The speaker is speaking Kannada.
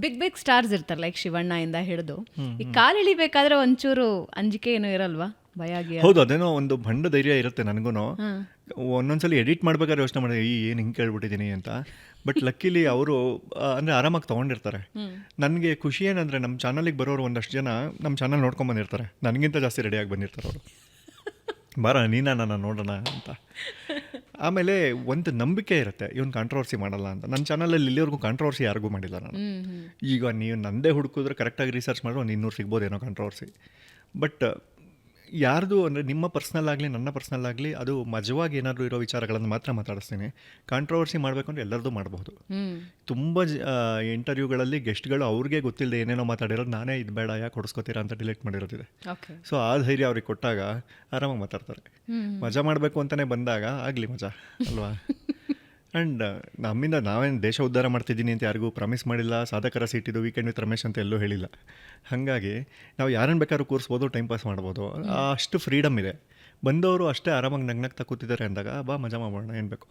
ಬಿಗ್ ಬಿಗ್ ಸ್ಟಾರ್ಸ್ ಇರ್ತಾರೆ ಲೈಕ್ ಶಿವಣ್ಣ ಇಂದ ಹಿಡಿದು ಈ ಕಾಲು ಇಳಿಬೇಕಾದ್ರೆ ಒಂಚೂರು ಅಂಜಿಕೆ ಏನೂ ಇರಲ್ವಾ, ಭಯ ಆಗಿ? ಹೌದು, ಅದೇನೋ ಒಂದು ಭಂಡ ಧೈರ್ಯ ಇರುತ್ತೆ ನನಗೂ. ಒಂದೊಂದ್ಸಲಿ ಎಡಿಟ್ ಮಾಡ್ಬೇಕಾದ್ರೆ ಯೋಚನೆ ಮಾಡಿದೆ ಏನು ಹಿಂಗೆ ಕೇಳ್ಬಿಟ್ಟಿದ್ದೀನಿ ಅಂತ. ಬಟ್ ಲಕ್ಕಿಲಿ ಅವರು ಅಂದರೆ ಆರಾಮಾಗಿ ತೊಗೊಂಡಿರ್ತಾರೆ. ನನಗೆ ಖುಷಿ ಏನಂದರೆ ನಮ್ಮ ಚಾನಲಿಗೆ ಬರೋರು ಒಂದಷ್ಟು ಜನ ನಮ್ಮ ಚಾನಲ್ ನೋಡ್ಕೊಂಡು ಬಂದಿರ್ತಾರೆ, ನನಗಿಂತ ಜಾಸ್ತಿ ರೆಡಿಯಾಗಿ ಬಂದಿರ್ತಾರೆ ಅವರು. ಬಾರ ನೀನಾ ನಾನು ನೋಡೋಣ ಅಂತ. ಆಮೇಲೆ ಒಂದು ನಂಬಿಕೆ ಇರುತ್ತೆ ಇವನು ಕಾಂಟ್ರವರ್ಸಿ ಮಾಡಲ್ಲ ಅಂತ. ನನ್ನ ಚಾನಲಲ್ಲಿ ಇಲ್ಲಿವರೆಗೂ ಕಾಂಟ್ರವರ್ಸಿ ಯಾರಿಗೂ ಮಾಡಿಲ್ಲ ನಾನು. ಈಗ ನೀವು ನಂದೇ ಹುಡುಕಿದ್ರೆ ಕರೆಕ್ಟಾಗಿ ರಿಸರ್ಚ್ ಮಾಡಿದ್ರೆ ಒಂದು 200 ಸಿಗ್ಬೋದೇನೋ ಕಾಂಟ್ರವರ್ಸಿ. ಬಟ್ ಯಾರ್ದು ಅಂದರೆ ನಿಮ್ಮ ಪರ್ಸ್ನಲ್ ಆಗಲಿ ನನ್ನ ಪರ್ಸ್ನಲ್ ಆಗಲಿ ಅದು ಮಜವಾಗಿ ಏನಾದರೂ ಇರೋ ವಿಚಾರಗಳನ್ನು ಮಾತ್ರ ಮಾತಾಡಿಸ್ತೀನಿ. ಕಾಂಟ್ರವರ್ಸಿ ಮಾಡಬೇಕು ಅಂದರೆ ಎಲ್ಲರದ್ದು ಮಾಡಬಹುದು. ತುಂಬ ಇಂಟರ್ವ್ಯೂಗಳಲ್ಲಿ ಗೆಸ್ಟ್ಗಳು ಅವ್ರಿಗೆ ಗೊತ್ತಿಲ್ಲದೆ ಏನೇನೋ ಮಾತಾಡಿರೋದು ನಾನೇ ಇದು ಬೇಡ ಯಾಕೆ ಹೊಡಿಸ್ಕೋತೀರಾ ಅಂತ ಡಿಲೀಟ್ ಮಾಡಿರೋದಿದೆ. ಸೊ ಆ ಧೈರ್ಯ ಅವ್ರಿಗೆ ಕೊಟ್ಟಾಗ ಆರಾಮಾಗಿ ಮಾತಾಡ್ತಾರೆ. ಮಜಾ ಮಾಡಬೇಕು ಅಂತಲೇ ಬಂದಾಗ ಆಗಲಿ ಮಜಾ ಅಲ್ವಾ. ಆ್ಯಂಡ್ ನಮ್ಮಿಂದ ನಾವೇನು ದೇಶ ಉದ್ಧಾರ ಮಾಡ್ತಿದ್ದೀನಿ ಅಂತ ಯಾರಿಗೂ ಪ್ರಾಮಿಸ್ ಮಾಡಿಲ್ಲ. ಸಾಧಕರ ಸೀಟಿದು ವೀಕೆಂಡ್ ವಿತ್ ರಮೇಶ್ ಅಂತ ಎಲ್ಲೂ ಹೇಳಿಲ್ಲ. ಹಾಗಾಗಿ ನಾವು ಯಾರನ್ನು ಬೇಕಾದ್ರೂ ಕೂರಿಸ್ಬೋದು, ಟೈಮ್ ಪಾಸ್ ಮಾಡ್ಬೋದು, ಅಷ್ಟು ಫ್ರೀಡಮ್ ಇದೆ. ಬಂದವರು ಅಷ್ಟೇ ಆರಾಮಾಗಿ ನಗ್ನಗ್ತಾ ಕೂತಿದ್ದಾರೆ ಅಂದಾಗ ಬಾ ಮಜಾ ಮಾಡೋಣ ಏನು ಬೇಕು.